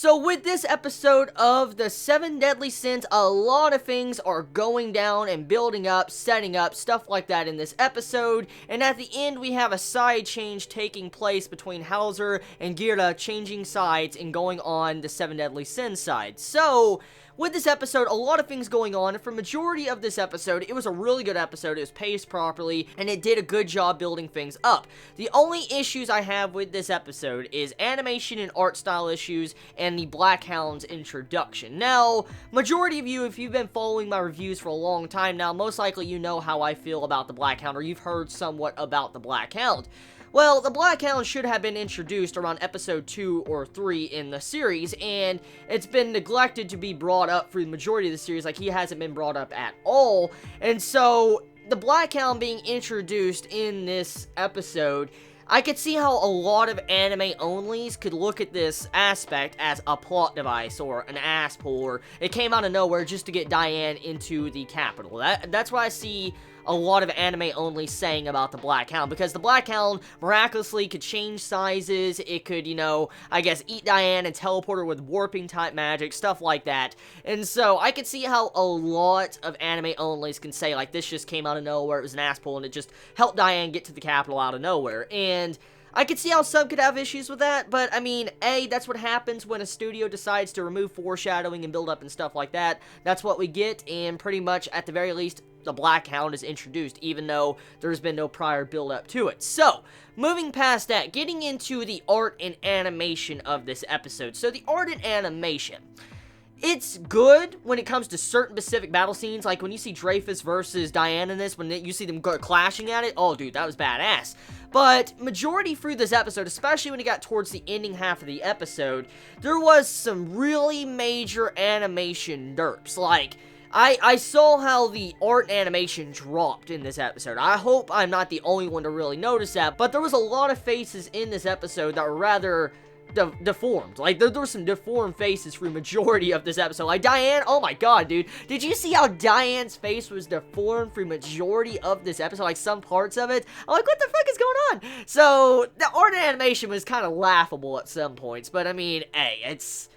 So with this episode of the 7 Deadly Sins, a lot of things are going down and building up, setting up, stuff like that in this episode. And at the end, we have a side change taking place between Hauser and Gira changing sides and going on the 7 Deadly Sins side. So with this episode, a lot of things going on, and for majority of this episode, it was a really good episode. It was paced properly, and it did a good job building things up. The only issues I have with this episode is animation and art style issues, and the Black Hound's introduction. Now, majority of you, if you've been following my reviews for a long time now, most likely you know how I feel about the Black Hound, or you've heard somewhat about the Black Hound. Well, the Black Hound should have been introduced around episode 2 or 3 in the series, and it's been neglected to be brought up for the majority of the series. Like, he hasn't been brought up at all, and so the Black Hound being introduced in this episode, I could see how a lot of anime-onlys could look at this aspect as a plot device or an ass pull, or it came out of nowhere just to get Diane into the capital. That's what I see a lot of anime-only saying about the Black Hound, because the Black Hound miraculously could change sizes, it could, you know, I guess eat Diane and teleport her with warping-type magic, stuff like that. And so, I could see how a lot of anime-onlys can say, like, this just came out of nowhere, it was an ass pull, and it just helped Diane get to the capital out of nowhere. And I could see how some could have issues with that, but, I mean, that's what happens when a studio decides to remove foreshadowing and build up and stuff like that. That's what we get, and pretty much, at the very least, the Black Hound is introduced, even though there's been no prior build-up to it. So, moving past that, getting into the art and animation of this episode. So, the art and animation, it's good when it comes to certain specific battle scenes, like when you see Dreyfus versus Diane in this, when you see them clashing at it, oh dude, that was badass. But majority through this episode, especially when it got towards the ending half of the episode, there was some really major animation derps. Like, I saw how the art and animation dropped in this episode. I hope I'm not the only one to really notice that, but there was a lot of faces in this episode that were rather deformed. Like, there were some deformed faces for the majority of this episode. Like, Diane, oh my god, dude. Did you see how Diane's face was deformed for the majority of this episode? Like, some parts of it? I'm like, what the fuck is going on? So, the art and animation was kind of laughable at some points, but I mean, hey, it's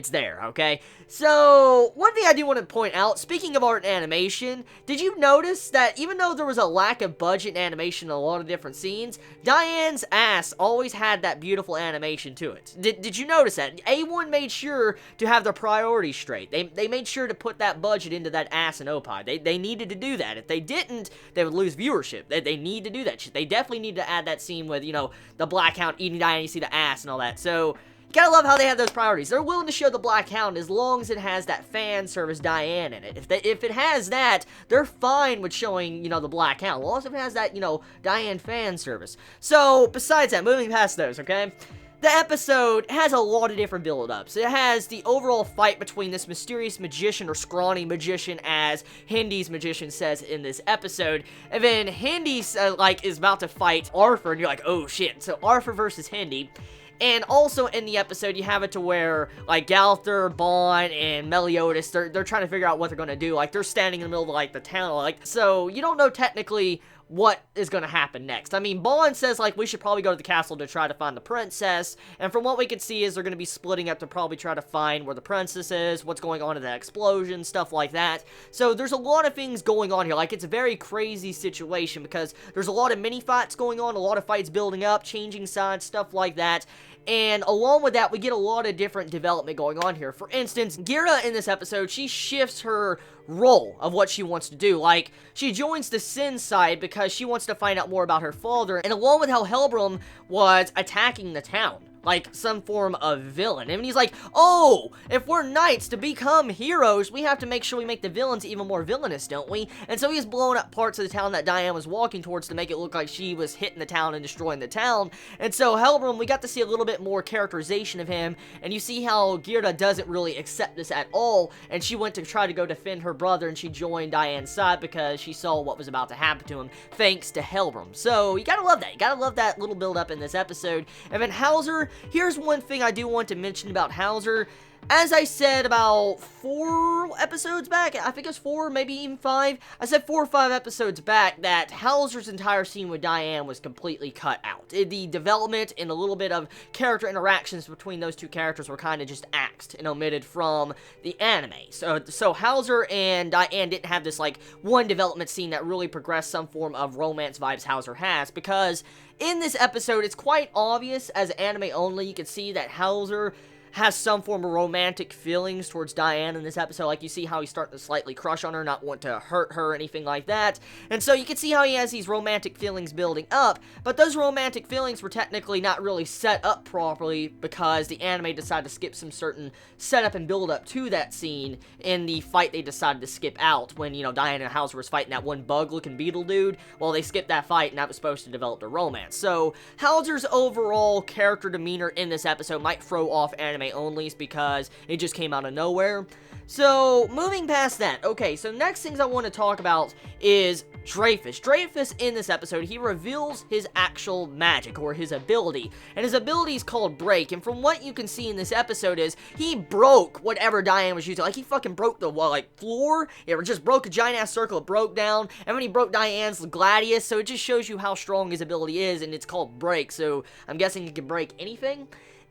there, okay? So, one thing I do want to point out, speaking of art and animation, did you notice that even though there was a lack of budget and animation in a lot of different scenes, Diane's ass always had that beautiful animation to it? Did you notice that? A1 made sure to have their priorities straight. They made sure to put that budget into that ass and opie. They needed to do that. If they didn't, they would lose viewership. They need to do that shit. They definitely need to add that scene with, you know, the Black Hound eating Diane, you see the ass and all that. So, you gotta love how they have those priorities. They're willing to show the Black Hound as long as it has that fan service Diane in it. If it has that, they're fine with showing, you know, the Black Hound. Well, also if it has that, you know, Diane fan service. So, besides that, moving past those, okay? The episode has a lot of different build-ups. It has the overall fight between this mysterious magician, or scrawny magician, as Hindy's magician says in this episode. And then Hindy, is about to fight Arthur, and you're like, oh shit. So, Arthur versus Hindy. And also in the episode, you have it to where, like, Galther, Bond, and Meliodas, they're trying to figure out what they're gonna do. Like, they're standing in the middle of, like, the town, like, so you don't know technically what is going to happen next. I mean, Bond says, like, we should probably go to the castle to try to find the princess, and from what we can see is they're going to be splitting up to probably try to find where the princess is, what's going on in that explosion, stuff like that. So there's a lot of things going on here. Like, it's a very crazy situation because there's a lot of mini-fights going on, a lot of fights building up, changing sides, stuff like that. And along with that, we get a lot of different development going on here. For instance, Gira in this episode, she shifts her role of what she wants to do. Like, she joins the Sin side because she wants to find out more about her father, and along with how Helbram was attacking the town, like some form of villain. And he's like, oh, if we're knights to become heroes, we have to make sure we make the villains even more villainous, don't we? And so he's blowing up parts of the town that Diane was walking towards to make it look like she was hitting the town and destroying the town. And so Helbram, we got to see a little bit more characterization of him, and you see how Girda doesn't really accept this at all, and she went to try to go defend her brother, and she joined Diane's side because she saw what was about to happen to him, thanks to Helbram. So, you gotta love that. You gotta love that little build up in this episode. And then Hauser, here's one thing I do want to mention about Hauser. as I said about 4 episodes back, I think it was 4, maybe even 5, I said 4 or 5 episodes back that Hauser's entire scene with Diane was completely cut out. The development and a little bit of character interactions between those two characters were kind of just axed and omitted from the anime. So Hauser and Diane didn't have this, like, one development scene that really progressed some form of romance vibes Hauser has, because in this episode, it's quite obvious as anime only, you can see that Hauser has some form of romantic feelings towards Diane in this episode. Like, you see how he's starting to slightly crush on her, not want to hurt her or anything like that. And so you can see how he has these romantic feelings building up, but those romantic feelings were technically not really set up properly because the anime decided to skip some certain setup and build up to that scene in the fight they decided to skip out when, you know, Diane and Hauser was fighting that one bug-looking beetle dude. Well, they skipped that fight and that was supposed to develop the romance. So Hauser's overall character demeanor in this episode might throw off anime onlys because it just came out of nowhere. So, moving past that, okay, so next things I want to talk about is Dreyfus. Dreyfus, in this episode, he reveals his actual magic, or his ability, and his ability is called Break, and from what you can see in this episode is, he broke whatever Diane was using. Like, he fucking broke the, floor, it just broke a giant-ass circle, it broke down, and when he broke Diane's gladius, so it just shows you how strong his ability is, and it's called Break, so I'm guessing he can break anything.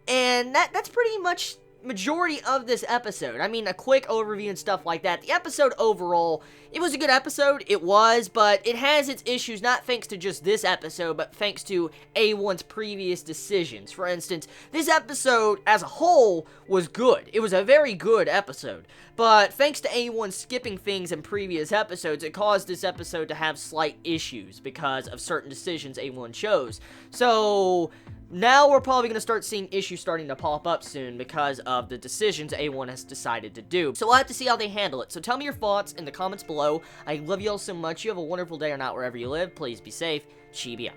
And that's pretty much majority of this episode. I mean, a quick overview and stuff like that. The episode overall, it was a good episode, it was, but it has its issues, not thanks to just this episode, but thanks to A1's previous decisions. For instance, this episode as a whole was good. It was a very good episode, but thanks to A1 skipping things in previous episodes, it caused this episode to have slight issues because of certain decisions A1 chose. So now we're probably going to start seeing issues starting to pop up soon because of the decisions A1 has decided to do. So we'll have to see how they handle it. So tell me your thoughts in the comments below. I love you all so much. You have a wonderful day or not wherever you live. Please be safe. Chibi out.